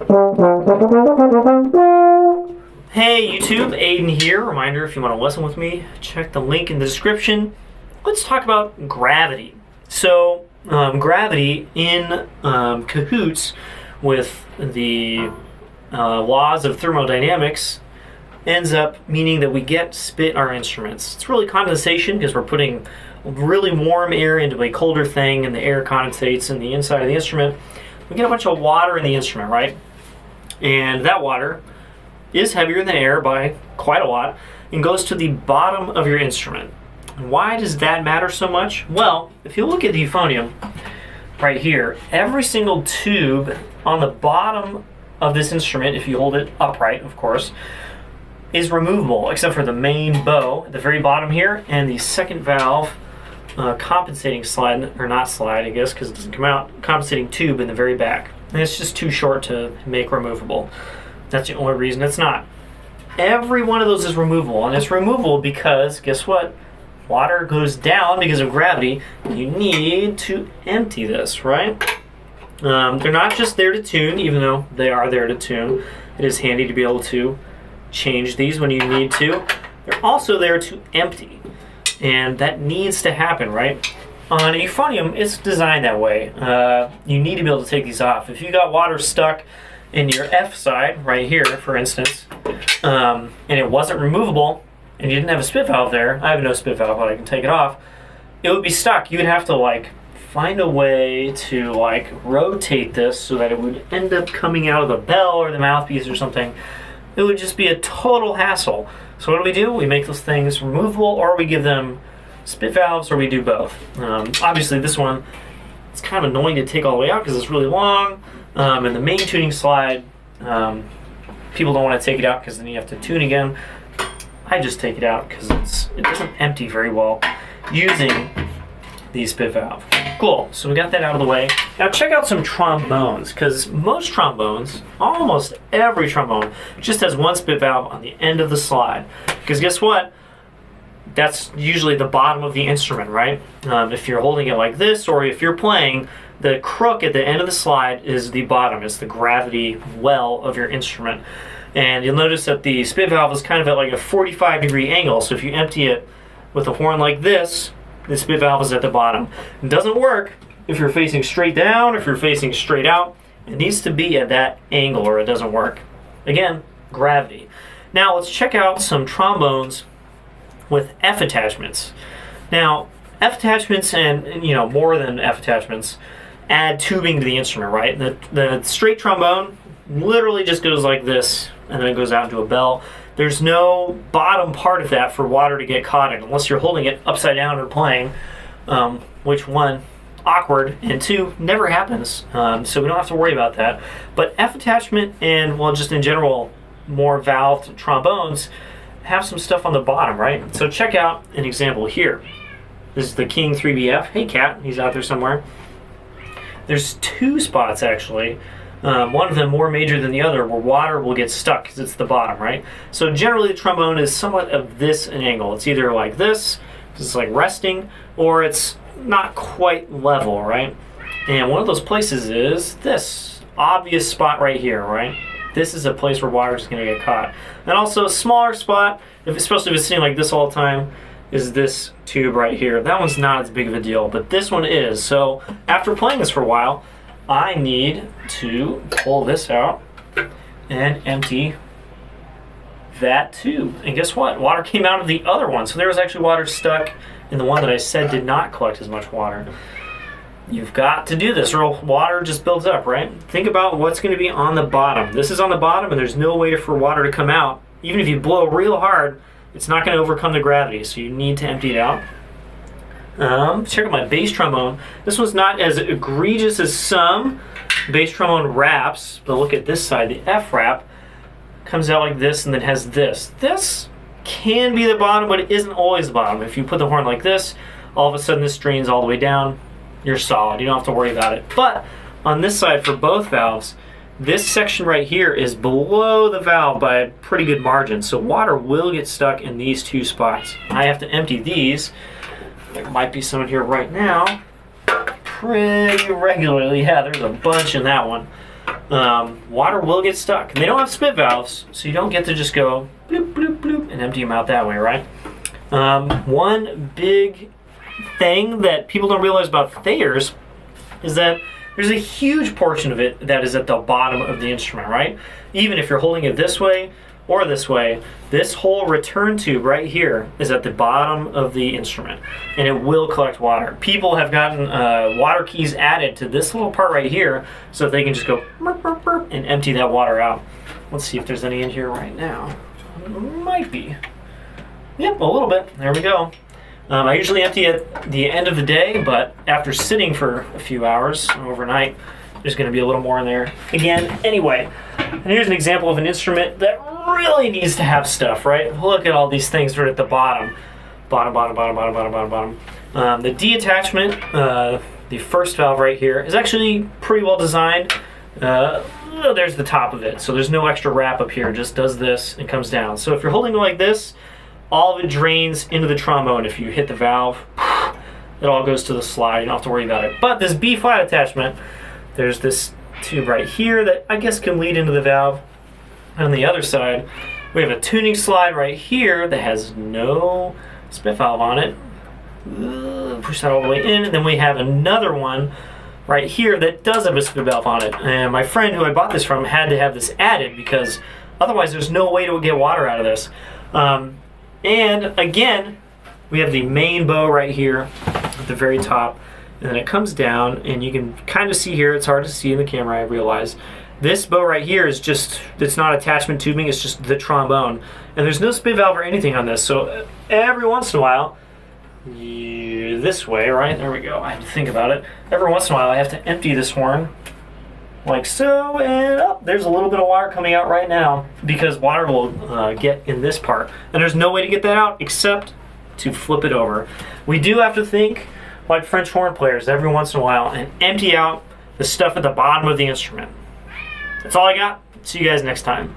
Hey YouTube, Aiden here. Reminder, if you want to listen with me, check the link in the description. Let's talk about gravity. So, gravity in cahoots with the laws of thermodynamics ends up meaning that we get spit in our instruments. It's really condensation because we're putting really warm air into a colder thing and the air condensates in the inside of the instrument. We get a bunch of water in the instrument, right? And that water is heavier than air by quite a lot and goes to the bottom of your instrument. Why does that matter so much? Well, if you look at the euphonium right here, every single tube on the bottom of this instrument, if you hold it upright, of course, is removable except for the main bow at the very bottom here and the second valve compensating slide, or not slide I guess because it doesn't come out, compensating tube in the very back. And it's just too short to make removable. That's the only reason it's not. Every one of those is removable, and it's removable because, guess what? Water goes down because of gravity. You need to empty this, right? They're not just there to tune, even though they are there to tune. It is handy to be able to change these when you need to. They're also there to empty, and that needs to happen, right? On a euphonium, it's designed that way. You need to be able to take these off. If you got water stuck in your F side, right here, for instance, and it wasn't removable, and you didn't have a spit valve there, I have no spit valve, but I can take it off, it would be stuck. You would have to, like, find a way to, like, rotate this so that it would end up coming out of the bell or the mouthpiece or something. It would just be a total hassle. So what do? We make those things removable, or we give them spit valves, or we do both. Obviously this one, it's kind of annoying to take all the way out because it's really long. And the main tuning slide, people don't want to take it out because then you have to tune again. I just take it out because it doesn't empty very well using the spit valve. Cool, so we got that out of the way. Now check out some trombones, because most trombones, almost every trombone, just has one spit valve on the end of the slide. Because guess what? That's usually the bottom of the instrument, right? If you're holding it like this, or if you're playing, the crook at the end of the slide is the bottom. It's the gravity well of your instrument. And you'll notice that the spit valve is kind of at like a 45-degree angle. So if you empty it with a horn like this, the spit valve is at the bottom. It doesn't work if you're facing straight down, if you're facing straight out. It needs to be at that angle or it doesn't work. Again, gravity. Now let's check out some trombones with F attachments. Now, F attachments and, you know, more than F attachments add tubing to the instrument, right? The straight trombone literally just goes like this and then it goes out into a bell. There's no bottom part of that for water to get caught in unless you're holding it upside down or playing, which one, awkward, and two, never happens. So we don't have to worry about that. But F attachment and, well, just in general, more valved trombones have some stuff on the bottom, right? So check out an example here. This is the King 3BF. Hey, cat, he's out there somewhere. There's two spots, actually. One of them more major than the other, where water will get stuck because it's the bottom, right? So generally the trombone is somewhat of this an angle. It's either like this, because it's like resting, or it's not quite level, right? And one of those places is this obvious spot right here, right? This is a place where water is going to get caught. And also a smaller spot, especially if it's sitting like this all the time, is this tube right here. That one's not as big of a deal, but this one is. So after playing this for a while, I need to pull this out and empty that tube. And guess what? Water came out of the other one. So there was actually water stuck in the one that I said did not collect as much water. You've got to do this or water just builds up, right? Think about what's going to be on the bottom. This is on the bottom and there's no way for water to come out. Even if you blow real hard, it's not going to overcome the gravity, so you need to empty it out. Check out my bass trombone. This one's not as egregious as some bass trombone wraps, but look at this side. The F wrap comes out like this and then has this. This can be the bottom, but it isn't always the bottom. If you put the horn like this, all of a sudden this drains all the way down. You're solid. You don't have to worry about it. But on this side for both valves, this section right here is below the valve by a pretty good margin, so water will get stuck in these two spots. I have to empty these. There might be some in here right now pretty regularly. Yeah, there's a bunch in that one. water will get stuck. And they don't have spit valves, so you don't get to just go bloop, bloop, bloop, and empty them out that way, right? One big thing that people don't realize about Thayers is that there's a huge portion of it that is at the bottom of the instrument, right? Even if you're holding it this way or this way, this whole return tube right here is at the bottom of the instrument, and it will collect water. People have gotten water keys added to this little part right here so they can just go burp, burp, burp, and empty that water out. Let's see if there's any in here right now. Might be. Yep, a little bit. There we go. I usually empty at the end of the day, but after sitting for a few hours overnight, there's going to be a little more in there again. Anyway, and here's an example of an instrument that really needs to have stuff, right? Look at all these things right at the bottom. Bottom, bottom, bottom, bottom, bottom, bottom, bottom. The D attachment, the first valve right here, is actually pretty well designed. There's the top of it, so there's no extra wrap up here. It just does this and comes down. So if you're holding it like this, all of it drains into the trombone. If you hit the valve, it all goes to the slide. You don't have to worry about it. But this B flat attachment, there's this tube right here that I guess can lead into the valve. On the other side, we have a tuning slide right here that has no spit valve on it. Push that all the way in, and then we have another one right here that does have a spit valve on it. And my friend who I bought this from had to have this added because otherwise there's no way to get water out of this. And again, we have the main bow right here at the very top, and then it comes down, and you can kind of see here, it's hard to see in the camera, I realize. This bow right here is just, it's not attachment tubing, it's just the trombone. And there's no spit valve or anything on this, so every once in a while, this way, right? There we go, I have to think about it. Every once in a while I have to empty this horn, like so, and there's a little bit of water coming out right now because water will get in this part. And there's no way to get that out except to flip it over. We do have to think like French horn players every once in a while and empty out the stuff at the bottom of the instrument. That's all I got. See you guys next time.